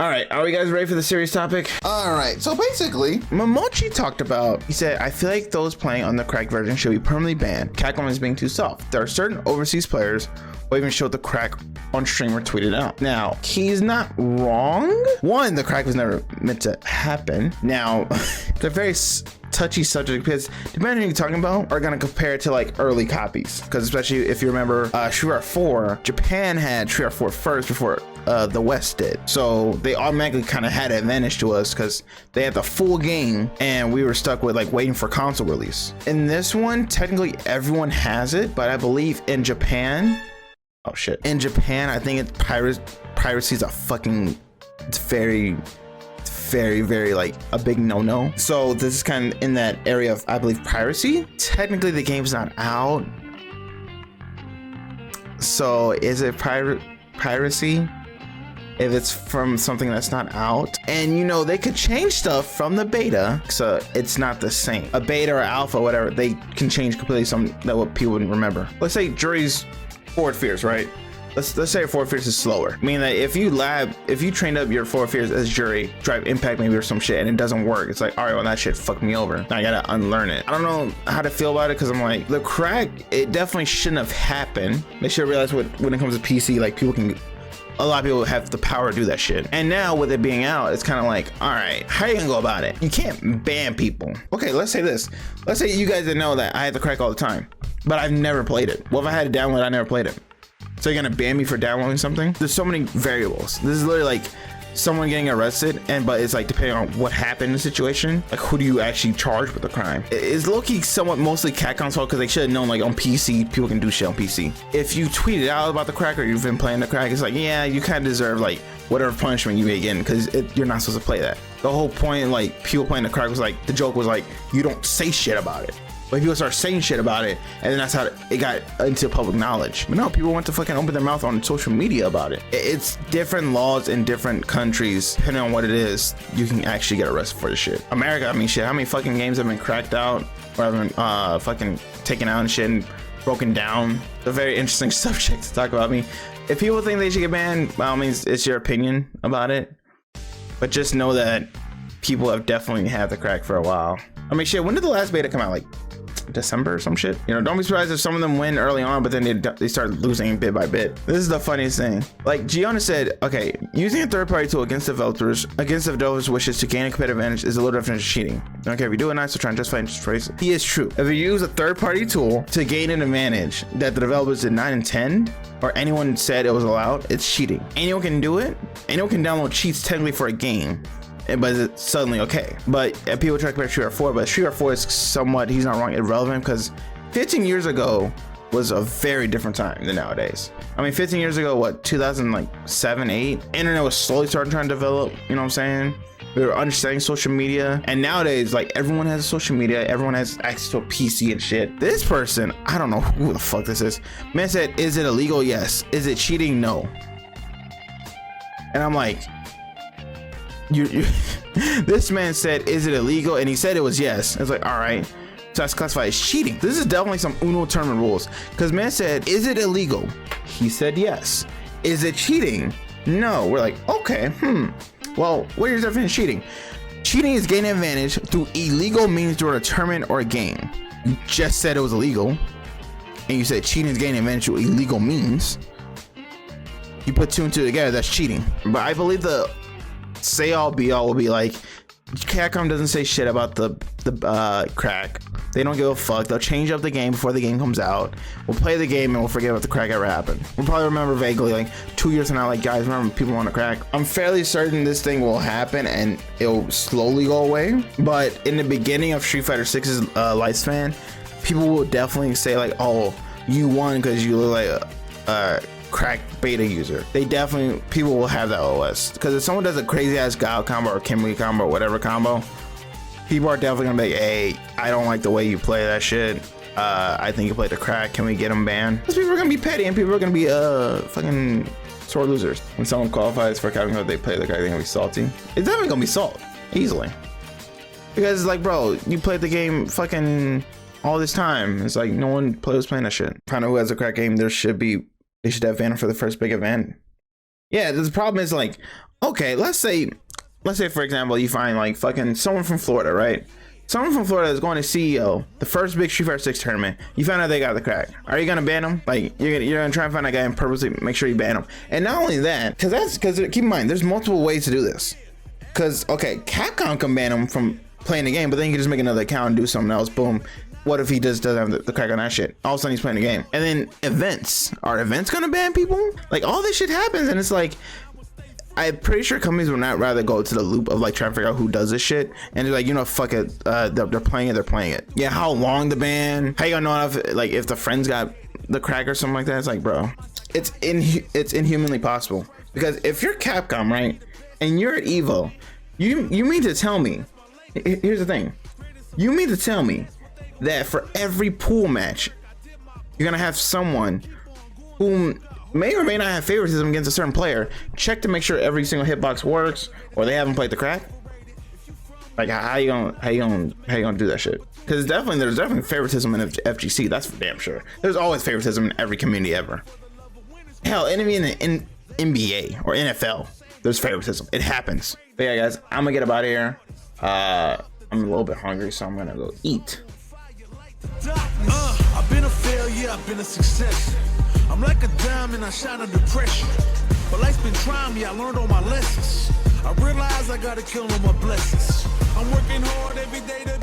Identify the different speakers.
Speaker 1: All right, are we guys ready for the serious topic?
Speaker 2: All right, so basically,
Speaker 1: Momochi talked about, he said, I feel like those playing on the cracked version should be permanently banned. Capcom is being too soft. There are certain overseas players who even showed the crack on stream or tweeted out. Now, he's not wrong. One, the crack was never meant to happen. Now, they're very touchy subject because depending on who you're talking about are gonna compare it to like early copies, because especially if you remember Street Fighter 4, Japan had Street Fighter 4 first before the West did, so they automatically kind of had an advantage to us because they had the full game and we were stuck with like waiting for console release. In this one, technically everyone has it, but I believe in Japan, oh shit, in Japan I think it's piracy is a fucking, it's very like a big no-no. So this is kind of in that area of, I believe, piracy. Technically the game's not out, so is it piracy if it's from something that's not out? And you know, they could change stuff from the beta, so it's not the same. A beta or alpha, whatever, they can change completely something that what people wouldn't remember. Let's say Jury's Forward Fierce, right? Let's say Forward Fierce is slower, meaning that if you trained up your Forward Fierce as Jury, drive impact maybe or some shit, and it doesn't work, it's like, all right, well that shit fucked me over, now I gotta unlearn it. I don't know how to feel about it, because I'm like, the crack, it definitely shouldn't have happened. They should realize when it comes to PC, like a lot of people have the power to do that shit. And now with it being out, it's kind of like, all right, how are you gonna go about it? You can't ban people. Okay, let's say this. Let's say you guys didn't know that I had the crack all the time, but I've never played it. Well, if I had it downloaded, I never played it. So you're gonna ban me for downloading something? There's so many variables. This is literally like someone getting arrested, but it's like depending on what happened in the situation, like who do you actually charge with the crime? It's low-key somewhat mostly Capcom's fault, because they should have known like on PC people can do shit on PC. If you tweeted out about the crack or you've been playing the crack, it's like, yeah, you kind of deserve like whatever punishment you may get, because you're not supposed to play that. The whole point, like people playing the crack, was like, the joke was like, you don't say shit about it. But people start saying shit about it, and then that's how it got into public knowledge. But no, people want to fucking open their mouth on social media about it. It's different laws in different countries. Depending on what it is, you can actually get arrested for this shit. America, I mean, shit, how many fucking games have been cracked out or have been fucking taken out and shit and broken down? A very interesting subject to talk about. I mean, if people think they should get banned, by all means, it's your opinion about it. But just know that people have definitely had the crack for a while. I mean, shit, when did the last beta come out? Like December or some shit? You know, don't be surprised if some of them win early on, but then they start losing bit by bit. This is the funniest thing. Like Giona said, okay, using a third-party tool against the developers' wishes to gain a competitive advantage is a little different than cheating. Okay, if you do it nice, so try and justify it. He is true. If you use a third-party tool to gain an advantage that the developers did not intend, or anyone said it was allowed, it's cheating. Anyone can do it. Anyone can download cheats technically for a game, but it's suddenly okay. But people try to compare Street Fighter 4, but Street Fighter 4 is somewhat, he's not wrong, irrelevant, because 15 years ago was a very different time than nowadays. I mean, 15 years ago, what, 2007, 8? Internet was slowly starting trying to develop, you know what I'm saying? We were understanding social media, and nowadays, like, everyone has social media, everyone has access to a PC and shit. This person, I don't know who the fuck this is. Man said, is it illegal? Yes. Is it cheating? No. And I'm like, this man said, is it illegal? And he said it was yes. It's like, all right, so that's classified as cheating. This is definitely some Uno tournament rules, because man said, is it illegal? He said yes. Is it cheating? No. We're like, okay, well, what is the definition of cheating? Cheating is gaining advantage through illegal means during a tournament or a game. You just said it was illegal, and you said cheating is gaining advantage through illegal means. You put two and two together, that's cheating. But I believe the say all be all will be like, Capcom doesn't say shit about the crack. They don't give a fuck. They'll change up the game before the game comes out. We'll play the game and we'll forget what the crack ever happened. We'll probably remember vaguely, like 2 years from now, like, guys, remember people want to crack? I'm fairly certain this thing will happen and it'll slowly go away. But in the beginning of Street Fighter 6's lifespan, people will definitely say like, oh, you won because you look like a crack beta user. They definitely, people will have that OS, because if someone does a crazy ass Gao combo or Kimberly combo or whatever combo, people are definitely gonna be like, hey, I don't like the way you play that shit. I think you played the crack. Can we get them banned? Because people are gonna be petty and people are gonna be fucking sore losers. When someone qualifies for Capcom, they play the crack, they're gonna be salty. It's definitely gonna be salt easily, because it's like, bro, you played the game fucking all this time. It's like no one was playing that shit. Find out who has a crack game. They should have banned him for the first big event. Yeah, the problem is like okay, let's say for example, you find like fucking someone from Florida, right? Someone from Florida is going to CEO, the first big Street Fighter 6 tournament. You find out they got the crack. Are you gonna ban them? Like you're gonna try and find a guy and purposely make sure you ban him. And not only that, because keep in mind, there's multiple ways to do this. Because okay, Capcom can ban him from playing the game, but then you can just make another account and do something else. Boom. What if he just doesn't have the crack on that shit? All of a sudden he's playing the game. And then events. Are events gonna ban people? Like all this shit happens, and it's like, I'm pretty sure companies would not rather go to the loop of like trying to figure out who does this shit and they're like, you know, fuck it, they're playing it. Yeah, how long the ban? How you gonna know if the friends got the crack or something like that? It's like, bro, it's inhumanly possible. Because if you're Capcom, right, and you're at Evo, you mean to tell me? Here's the thing, you mean to tell me that for every pool match, you're gonna have someone who may or may not have favoritism against a certain player check to make sure every single hitbox works, or they haven't played the crack? Like how you gonna do that shit? Because there's definitely favoritism in FGC. That's for damn sure. There's always favoritism in every community ever. Hell, even in NBA or NFL, there's favoritism. It happens. But yeah, guys, I'm gonna get up out of here. I'm a little bit hungry, so I'm gonna go eat.
Speaker 3: I've been a failure, I've been a success. I'm like a diamond, I shine under pressure. But life's been trying me, I learned all my lessons. I realize I gotta kill all my blessings. I'm working hard every day to